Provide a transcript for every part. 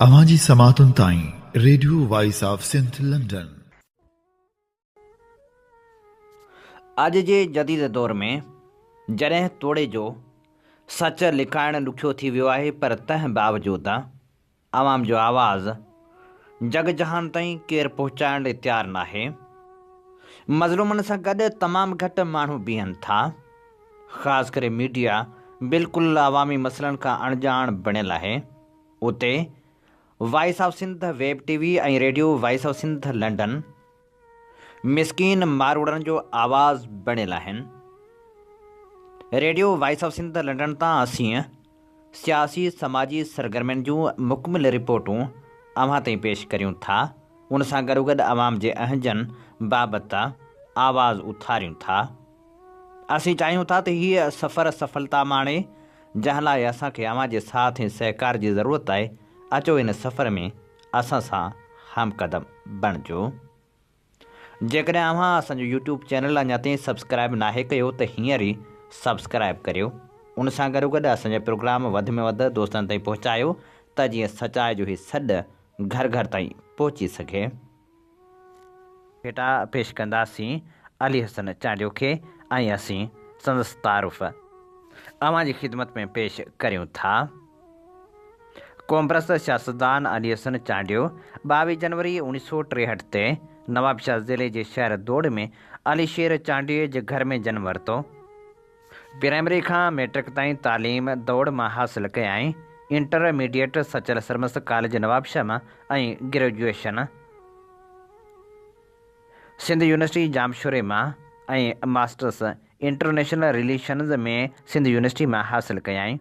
अवांजी समातुन ताईं radio voice of Sindh London. अॼु जे जदीद दौर में जॾहिं तोड़े जो सच लिकाइणु ॾुखियो थी वियो आहे, पर तंहिं बावजूदि आवाम जो आवाज़ु जग जहान ताईं केरु पहुचाइण लाइ तयारु नाहे। मज़लूमनि सां गॾु तमामु घटि माण्हू बीहनि था। ख़ासि करे मीडिया बिल्कुलु अवामी मसइलनि खां अणॼाण बणियलु आहे। उते voice of Sindh web TV ऐं radio voice of Sindh London मिसकीन मारूड़नि जो आवाज़ बणियलु आहिनि। Radio voice of Sindh London तां असीं सियासी समाजी सरगर्मियुनि जूं मुकमिल रिपोर्टूं अव्हां ताईं पेश करियूं था। उन सां गॾोगॾु अवाम जे अहजनि बाबति आवाज़ उथारियूं था। असीं चाहियूं था त हीअ सफ़र सफलता माणे, जंहिं लाइ असांखे अव्हां जे साथ ऐं सहकार जी ज़रूरत आहे। अचो इन सफ़र में असां सां हमक़दम बणिजो। जेकॾहिं अव्हां असांजो यूट्यूब चैनल अञा ताईं सब्सक्राइब नाहे कयो त हींअर ई सब्सक्राइब करियो। उन सां गॾोगॾु असांजा प्रोग्राम वधि में वधि दोस्तनि ताईं पहुचायो त जीअं सचाई जो हीउ सॾु घर घर ताईं पहुची सघे। हेठा पेश कंदासीं अली हसन चांडियो खे ऐं असीं संदसि तारुफ़ अव्हां जी ख़िदमत में पेश करियूं था। क़ौमप्रस्त सियासतदान अली हसन चांडियो 22 जनवरी 1963 ते नवाबशाह ज़िले जे शहर दौड़ में अली शेर चांडियो जे घर में जनम वरितो। प्राइमरी खां मैट्रिक ताईं तालीम दौड़ मां हासिलु कयाई। इंटरमीडिएट सचल सरमस्त कॉलेज नवाबशाह मां ऐं ग्रेजुएशन सिंध यूनिवर्सिटी जामशोरे मां ऐं मास्टर्स इंटरनेशनल रिलेशन्स में सिंध यूनिवर्सिटी मां हासिलु कयाई।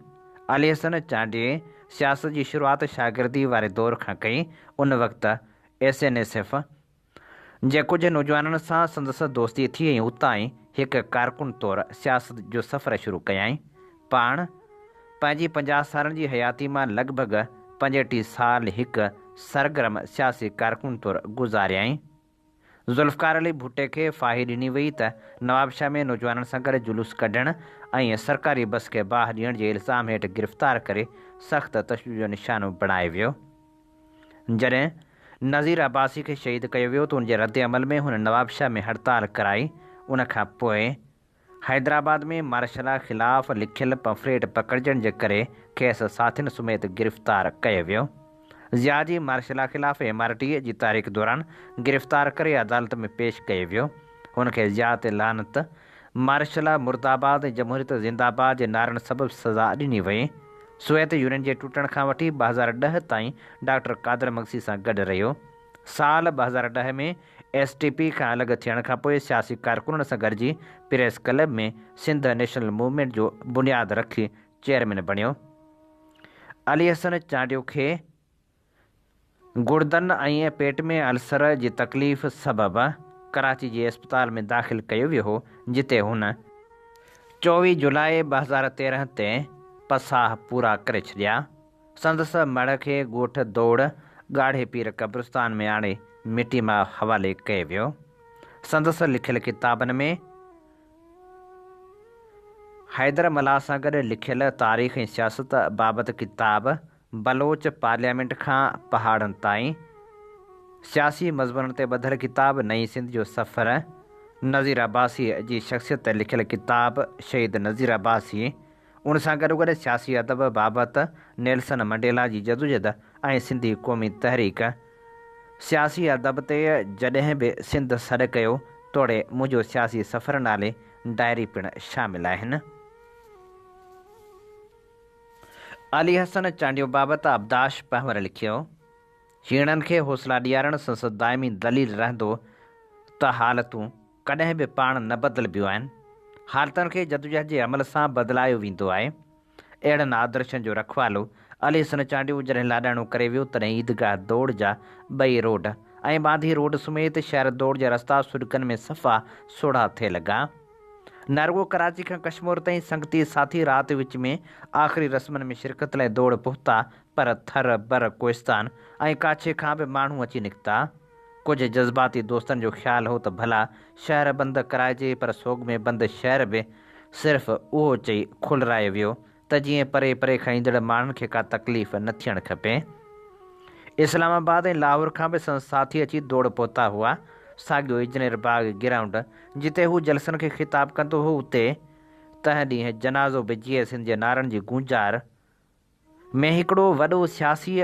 अली हसन चांडिये सियासत जी शुरूआति शागिर्दी वारे दौर खां कई। उन वक़्तु SNSF जे कुझु नौजवाननि सां संदसि दोस्ती थी ऐं उतां ई हिकु कारकुन तौरु सियासत जो सफ़र शुरू कयाई। पाण पंहिंजी 50 सालनि जी हयाती मां लॻभॻि 65 साल हिकु सरगर्म सियासी कारकुन तौरु गुज़ारियाई। ज़ुल्फ़कार अली भुट्टे खे फाही ॾिनी वई त नवाबशाह में नौजवाननि सां गॾु जुलूस कढणु ऐं सरकारी बस खे बाहि ॾियण जे इल्ज़ाम हेठि गिरफ़्तार करे सख़्तु तशदुद जो निशानो बणायो वियो। जॾहिं नज़ीर अब्बासी खे शहीद कयो वियो त उनजे रद्द अमल में हुन नवाबशाह में हड़ताल कराई। उन खां पोइ हैदराबाद में मार्शल ख़िलाफ़ु लिखियलु पंफलेट पकड़जण जे करे खेसि साथियुनि समेत गिरफ़्तार कयो वियो। ज़िया जी मार्शल ख़िलाफ़ु MRT जी तारीख़ दौरान गिरफ़्तार करे अदालत में पेश कयो वियो। हुनखे ज़िया ते लानत, मार्शल मुर्दाबाद ऐं जमहूरियत ज़िंदाबाद जे नारनि सबबि सज़ा ॾिनी वई। सोवियत यूनियन जे टुटण खां वठी 2010 ताईं डॉक्टर कादर मगसी सां गॾु रहियो। साल 2010 में STP खां अलॻि थियण खां पोइ सियासी कारकुननि सां गॾिजी प्रेस क्लब में सिंध नेशनल मूवमेंट जो बुनियादु रखी चेयरमैन बणियो। अली हसन चांडियो खे गुर्दनि ऐं पेट में अल्सर जी तकलीफ़ सबबि कराची जे अस्पताल में दाख़िल कयो वियो हो, जिते हुन 24 जुलाई 2013 ते पसाह पूरा करे छॾिया। संदसि मड़ खे ॻोठ दौड़ ॻाढ़े पीर क़ब्रिस्तान में आणे मिटी मां हवाले कयो वियो। संदसि लिखियलु किताबनि में हैदर मल्हा सां गॾु लिखियलु तारीख़ ऐं सियासत बाबति किताब, बलोच पार्लियामेंट खां पहाड़नि ताईं, सियासी मज़मूननि ते ॿधल किताब नई सिंध जो सफ़र, नज़ीर अब्बासी जी शख़्सियत ते लिखियलु किताब शहीद नज़ीर अब्बासी, उन सां गॾोगॾु सियासी अदब बाबति नेल्सन मंडेला जी जदोजहद ऐं सिंधी क़ौमी तहरीक, सियासी अदब ते जॾहिं बि सिंध सॾु कयो तोड़े मुंहिंजो सियासी सफ़र नाले डायरी पिणु शामिलु आहिनि। अली हसन चांडियो बाबति अब्दाश पहवर लिखियो, हीणनि खे हौसला ॾियारणु संसद दाइमी दलील रहंदो त हालतूं कॾहिं बि पाण न बदिलबियूं आहिनि। हालतुनि खे जदोजहद जे अमल सां बदिलायो वेंदो आहे। अहिड़नि आदर्शनि जो रखवालो अली हसन चांडियो जॾहिं लाॾाणो करे वियो तॾहिं ईदगाह दौड़ जा 2 रोड ऐं बांधी रोड समेत शहर दौड़ जा रस्ता सड़कनि में सफ़ा सोढ़ा थिए लॻा। न रुॻो कराची खां कश्मीर ताईं संगती साथी राति विच में आख़िरी रस्मनि में शिरकत लाइ दौड़ पहुता, पर थर बर कोहिस्तान ऐं काछे खां बि माण्हू अची निकिता। कुझु जज़्बाती दोस्तनि जो ख़्यालु हो त भला शहर बंदि कराइजे, पर सोग में बंदि शहर बि सिर्फ़ु उहो चई खुलरायो वियो त जीअं परे परे खां ईंदड़ माण्हुनि खे का तकलीफ़ न थियणु खपे। इस्लामाबाद ऐं लाहौर खां बि संदसि साथी अची दौड़ पहुता हुआ। साॻियो इंजीनियर बाग ग्राउंड जिते हू जलसनि खे ख़िताब कंदो हो, उते तंहिं ॾींहुं जनाज़ो बि जीअं सिंध जे नारनि जी गूंजार में हिकिड़ो वॾो सियासी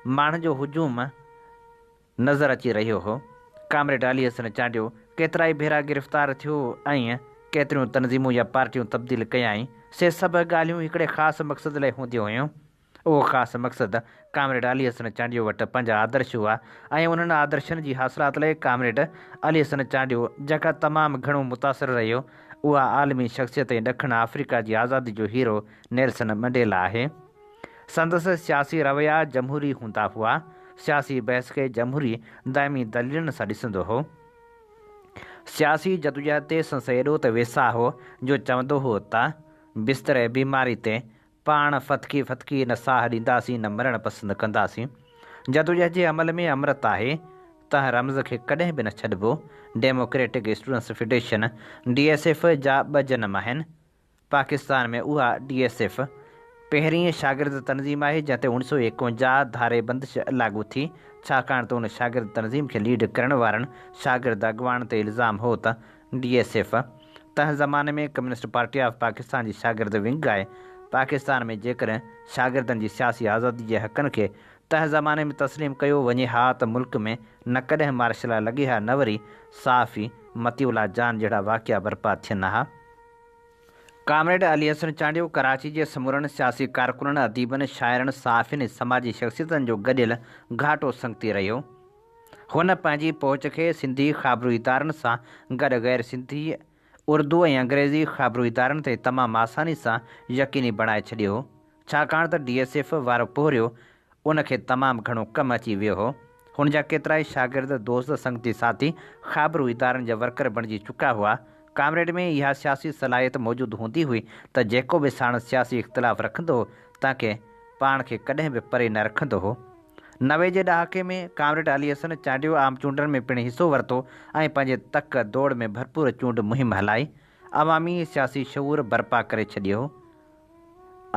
माण्हू जो हुजूम नज़र अची रहियो हो। कामरेड अली हसन चांडियो केतिरा ई भेरा गिरफ़्तार थियो ऐं केतिरियूं तनज़ीमूं या पार्टियूं तब्दील कयाई। से सभु ॻाल्हियूं हिकिड़े ख़ासि मक़सद लाइ हूंदियूं हुयूं। उहो ख़ासि मक़सदु कामरेड अली हसन चांडियो वटि पंहिंजा आदर्श हुआ ऐं उन्हनि आदर्शनि जी हासिलात लाइ कामरेड अली हसन चांडियो जंहिंखां तमामु घणो मुतासिर रहियो, उहा आलमी शख़्सियत ऐं ॾखण अफ्रीका जी आज़ादी जो हीरो नेल्सन मंडेला आहे। संदसि सियासी रवैया जमहूरी हूंदा हुआ। सियासी बहस खे जमहूरी दाइमी दलीलनि सां ॾिसंदो हो। सियासी जदोजहद ते संदसि एॾो त वेसा हो जो चवंदो हो त बिस्तर ऐं बीमारी ते पाण फतकी न साह ॾींदासीं न मरणु पसंदि कंदासीं। जदोजहद जे अमल में अमृत आहे, तंहिं रम्ज़ खे कॾहिं बि न छॾिबो। डेमोक्रेटिक स्टूडेंट्स फेडरेशन DSF जा 2 जनम आहिनि। पाकिस्तान में उहा DSF पहिरीं शागिर्द तनज़ीम आहे जंहिं ते 1951 धारे बंदिश लागू थी, छाकाणि त उन शागिर्द तनज़ीम खे लीड करण वारनि शागिर्द अॻुवाण ते इल्ज़ाम हो त DSF तंहिं ज़माने में कम्युनिस्ट पार्टी ऑफ पाकिस्तान जी शागिर्द विंग आहे। पाकिस्तान में जेकॾहिं शागिर्दनि जी सियासी आज़ादी जे हक़नि खे तंहिं ज़माने में तस्लीम कयो वञे हा त मुल्क में न कॾहिं मार्शल लॻे हा, न वरी साफ़ी मतीउल्ला जान जहिड़ा वाक़िया बर्पा थियनि हा। कामरेड अली हसन चांडियो कराची जे समूरनि सियासी कारकुननि, अदीबनि, शाइरनि, सहाफ़ियुनि, समाजी शख़्सियतनि जो गॾियल घाटो संगती रहियो। हुन पंहिंजी पहुच खे सिंधी ख़ाबरू इदारनि सां गॾु गैर सिंधी उर्दू ऐं अंग्रेज़ी ख़ाबरू इदारनि ते तमामु आसानी सां यकीनी बणाए छॾियो, छाकाणि त DSF वारो पोरियो उनखे तमामु घणो कमु अची वियो हो। हुन जा केतिरा ई शागिर्द, दोस्त, संगती साथी ख़ाबरू इदारनि जा वर्कर बणिजी चुका हुआ। कामरेड में इहा सियासी सलाहियत मौजूदु हूंदी हुई त जेको बि साण सियासी इख़्तिलाफ़ रखंदो हो तंहिंखे पाण खे कॾहिं बि परे न रखंदो हो। 90 जे ॾहाके में कामरेड अली हसन चांडियो आम चूंडनि में पिणु हिसो वरितो ऐं पंहिंजे तक दौड़ में भरपूर चूंड मुहिम हलाई, अवामी सियासी शऊर बर्पा करे छॾियो।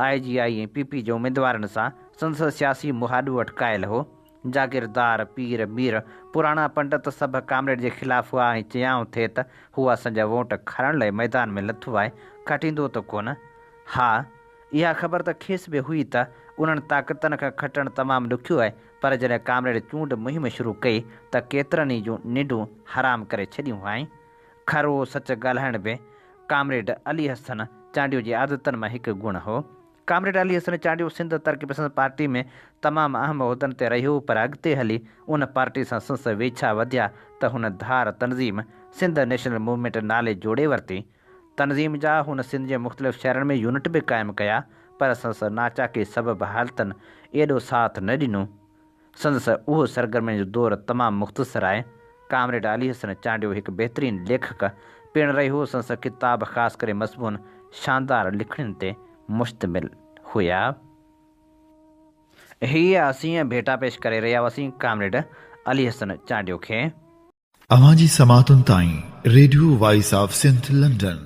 IGI ऐं PP जे उमेदवारनि सां संदसि सियासी मुहाॾो अटकायल हो। जागीरदार, पीर, मीर, पुराणा पंडित सभु कामरेड जे ख़िलाफ़ हुआ ऐं चयाऊं थिए त हू असांजा वोट खणण लाइ मैदान में लथो आहे, खटींदो त कोन। हा, इहा ख़बर त खेसि बि हुई त उन्हनि ताक़तनि खां खटणु तमामु ॾुखियो आहे, पर जॾहिं कामरेड चूंड मुहिम शुरू कई त केतिरनि ई जूं निंडूं हराम करे छॾियूं हुआईं। खरो सच ॻाल्हाइण बि कामरेड अली हसन चांडियो जी आदतनि मां हिकु गुण हो। कामरेड अली हसन चांडियो सिंध तरक़ी पसंद पार्टी में तमामु अहम उहिदनि ते रहियो, पर अॻिते हली उन पार्टी सां संदसि वेछा वधिया त हुन धार तनज़ीम सिंध नेशनल मूवमेंट नाले जोड़े वरिती। तनज़ीम जा हुन सिंध जे मुख़्तलिफ़ शहरनि में यूनिट बि क़ाइमु कया, पर संदसि नाचाकी सबबि हालतनि एॾो साथ न ॾिनो। संदसि उहो सरगर्मियुनि जो दौरु तमामु मुख़्तसर आहे। कामरेड अली हसन चांडियो हिकु बहितरीनु लेखक पिणु रहियो। संदसि किताब ख़ासि करे मज़मून शानदार लिखणियुनि ते मुश्तमिल हुया। हीअ असीं भेटा पेश करे रहिया हुआसीं कामरेड अली हसन चांडियो खे। अवां जी समातुनि ताईं radio voice of Sindh London.